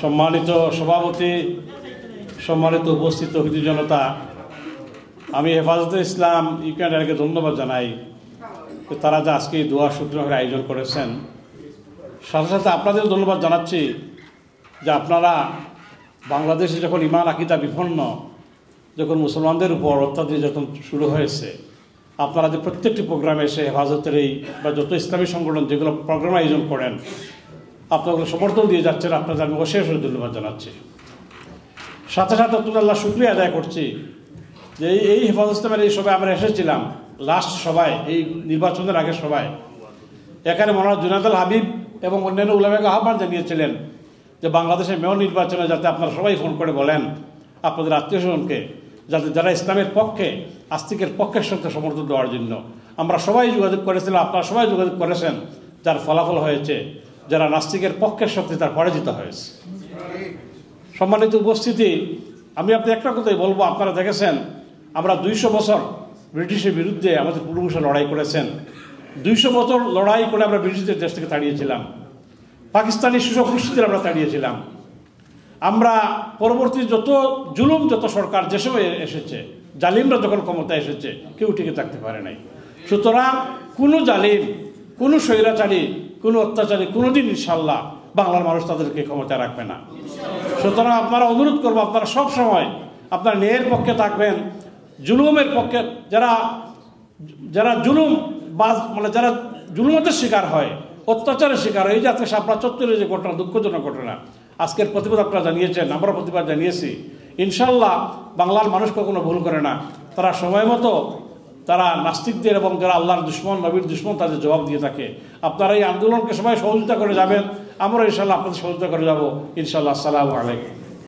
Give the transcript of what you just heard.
সম্মানিত সভাপতি, সম্মানিত উপস্থিত তৌহিদি জনতা, আমি হেফাজতে ইসলাম ইউক্রেনকে ধন্যবাদ জানাই তারা যে আজকে দোয়া শুক্রবারের আয়োজন করেছেন। সাথে সাথে আপনাদের ধন্যবাদ জানাচ্ছি যে আপনারা বাংলাদেশে যখন ইমান আকিদা বিপন্ন, যখন মুসলমানদের উপর অত্যাচার যখন শুরু হয়েছে, আপনারা যে প্রত্যেকটি প্রোগ্রামে এসে হেফাজতের এই বা যত ইসলামী সংগঠন যেগুলো প্রোগ্রাম আয়োজন করেন আপনারা সমর্থন দিয়ে যাচ্ছেন, আপনাদের আমি অশেষ ধন্যবাদ জানাচ্ছি। সাথে সাথে আল্লাহ শুকরিয়া আদায় করছি যে এই হেফাজত ইসলামের এই সভায় আমরা এসেছিলাম, লাস্ট সভায়, এই নির্বাচনের আগের সভায়। এখানে মৌলানা জুনায়েদ আল হাবিব এবং অন্যান্য উলামাকে আহ্বান জানিয়েছিলেন যে বাংলাদেশের মেয়র নির্বাচনে যাতে আপনারা সবাই ফোন করে বলেন আপনাদের আত্মীয় স্বজনকে, যাতে যারা ইসলামের পক্ষে, আস্তিকের পক্ষের সাথে সমর্থন দেওয়ার জন্য। আমরা সবাই যোগাযোগ করেছিলাম, আপনারা সবাই যোগাযোগ করেছেন, যার ফলাফল হয়েছে যারা নাস্তিকের পক্ষের শক্তি তার পরাজিত হয়েছে। সম্মানিত উপস্থিতি, আমি আপনি একটা কথাই বলবো, আপনারা দেখেছেন আমরা 200 বছর ব্রিটিশের বিরুদ্ধে আমাদের পূর্বপুরুষরা লড়াই করেছেন। 200 বছর লড়াই করে আমরা ব্রিটিশদের দেশ থেকে তাড়িয়েছিলাম, পাকিস্তানি শোষক গোষ্ঠীদের আমরা তাড়িয়েছিলাম। আমরা পরবর্তী যত জুলুম, যত সরকার যে সময় এসেছে, জালিমরা যখন ক্ষমতা এসেছে, কেউ টিকে থাকতে পারে নাই। সুতরাং কোনো জালিম, কোনো স্বৈরাচারী, কোনো অত্যাচারী কোনোদিন ইনশাল্লাহ বাংলার মানুষ তাদেরকে ক্ষমতা রাখবে না। সুতরাং আপনারা অনুরোধ করবো, আপনারা সব সময় আপনার ন্যায়ের পক্ষে থাকবেন, জুলুমের পক্ষে। যারা জুলুম মানে যারা জুলুমের শিকার হয়, অত্যাচারের শিকার হয়, এই যে আজকে শাপলা চত্বরের যে ঘটনা, দুঃখজনক ঘটনা, আজকের প্রতিবাদ আপনারা জানিয়েছেন, আমরা প্রতিবাদ জানিয়েছি। ইনশাল্লাহ বাংলার মানুষ কখনো ভুল করে না, তারা সময় মতো তারা নাস্তিকদের এবং যারা আল্লাহর দুশ্মন, নবীর দুশ্মন, তাদের জবাব দিয়ে থাকে। আপনারা এই আন্দোলনকে সবাই সহযোগিতা করে যাবেন, আমরা ইনশাল্লাহ আপনাদের সহযোগিতা করে যাবো ইনশাল্লাহ। আসসালামু আলাইকুম।